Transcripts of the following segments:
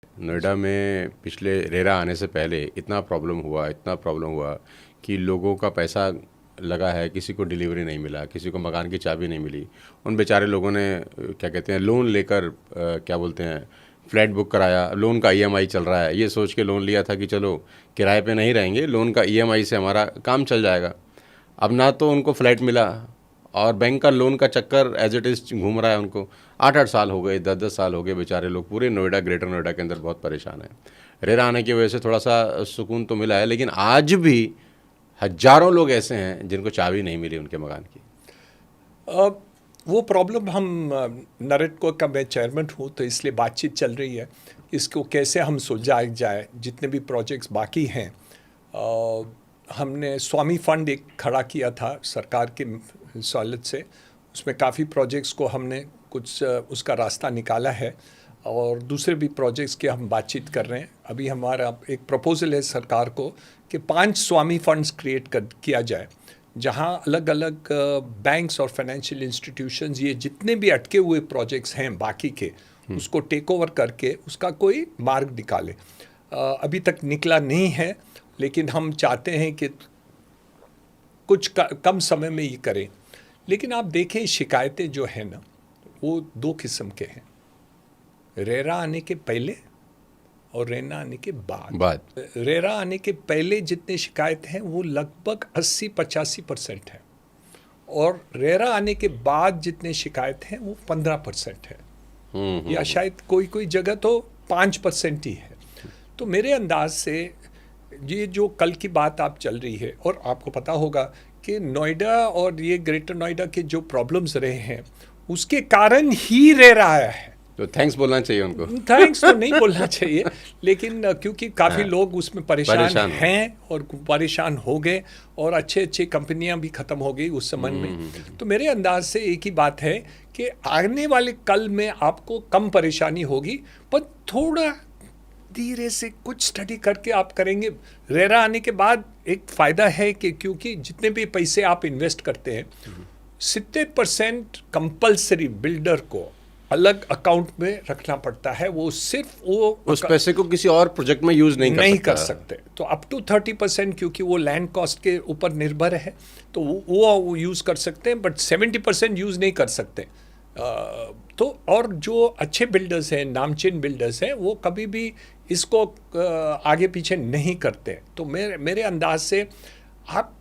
नोएडा में पिछले रेरा आने से पहले इतना प्रॉब्लम हुआ कि लोगों का पैसा लगा है, किसी को डिलीवरी नहीं मिला, किसी को मकान की चाबी नहीं मिली। उन बेचारे लोगों ने क्या कहते हैं, लोन लेकर क्या बोलते हैं, फ्लैट बुक कराया। लोन का ईएमआई चल रहा है, ये सोच के लोन लिया था कि चलो किराए पे नहीं रहेंगे, लोन का ईएमआई से हमारा काम चल जाएगा। अब ना तो उनको फ्लैट मिला और बैंक का लोन का चक्कर एज इट इज़ घूम रहा है उनको। 8-8 साल हो गए, 10-10 साल हो गए, बेचारे लोग पूरे नोएडा, ग्रेटर नोएडा के अंदर बहुत परेशान हैं। रेरा आने की वजह से थोड़ा सा सुकून तो मिला है, लेकिन आज भी हजारों लोग ऐसे हैं जिनको चाबी नहीं मिली उनके मकान की। वो प्रॉब्लम हम नरेटको का मैं चेयरमैन हूँ तो इसलिए बातचीत चल रही है, इसको कैसे हम सुलझाया जाए। जितने भी प्रोजेक्ट्स बाकी हैं, हमने स्वामी फंड एक खड़ा किया था सरकार की सहूलियत से, उसमें काफ़ी प्रोजेक्ट्स को हमने कुछ उसका रास्ता निकाला है और दूसरे भी प्रोजेक्ट्स की हम बातचीत कर रहे हैं। अभी हमारा एक प्रपोजल है सरकार को कि 5 स्वामी फंड्स किया जाए, जहां अलग अलग बैंक्स और फाइनेंशियल इंस्टीट्यूशंस ये जितने भी अटके हुए प्रोजेक्ट्स हैं बाकी के, उसको टेक ओवर करके उसका कोई मार्ग निकाले। अभी तक निकला नहीं है, लेकिन हम चाहते हैं कि कुछ कम समय में ये करें। लेकिन आप देखें, शिकायतें जो है ना, वो 2 किस्म के हैं, रेरा आने के पहले और रेरा आने के बाद। रेरा आने के पहले जितने शिकायत हैं वो लगभग 80-85% है, और रेरा आने के बाद जितने शिकायत हैं वो 15% है, या शायद कोई कोई जगह तो 5% ही है। तो मेरे अंदाज से ये जो कल की बात आप चल रही है, और आपको पता होगा कि नोएडा और ये ग्रेटर नोएडा के जो प्रॉब्लम्स रहे हैं उसके कारण ही रेरा आया है। तो थैंक्स बोलना चाहिए उनको। थैंक्स तो नहीं बोलना चाहिए, लेकिन क्योंकि काफ़ी लोग उसमें परेशान हैं और परेशान हो गए, और अच्छे कंपनियां भी ख़त्म हो गई उस समय में। तो मेरे अंदाज से एक ही बात है कि आने वाले कल में आपको कम परेशानी होगी, पर थोड़ा धीरे से कुछ स्टडी करके आप करेंगे। रेरा आने के बाद एक फ़ायदा है कि क्योंकि जितने भी पैसे आप इन्वेस्ट करते हैं, 70% कंपल्सरी बिल्डर को अलग अकाउंट में रखना पड़ता है। वो सिर्फ वो उस पैसे को किसी और प्रोजेक्ट में यूज नहीं कर सकते। तो अप टू 30%, क्योंकि वो लैंड कॉस्ट के ऊपर निर्भर है, तो वो यूज कर सकते हैं, बट 70% यूज नहीं कर सकते। तो और जो अच्छे बिल्डर्स हैं, नामचीन बिल्डर्स हैं, वो कभी भी इसको आगे पीछे नहीं करते। तो मेरे अंदाज से आप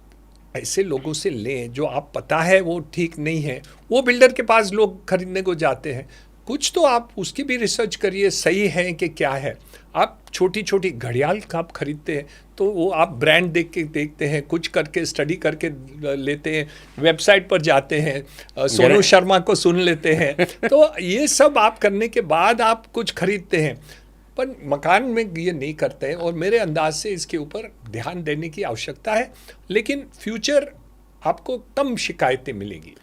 ऐसे लोगों से लें जो आप पता है वो ठीक नहीं है। वो बिल्डर के पास लोग खरीदने को जाते हैं, कुछ तो आप उसकी भी रिसर्च करिए, सही है कि क्या है। आप छोटी छोटी घड़ियाल का आप खरीदते हैं तो वो आप ब्रांड देख के देखते हैं, कुछ करके स्टडी करके लेते हैं, वेबसाइट पर जाते हैं, सोनू शर्मा को सुन लेते हैं। तो ये सब आप करने के बाद आप कुछ खरीदते हैं, पर मकान में ये नहीं करते हैं। और मेरे अंदाज से इसके ऊपर ध्यान देने की आवश्यकता है, लेकिन फ्यूचर आपको कम शिकायतें मिलेंगी।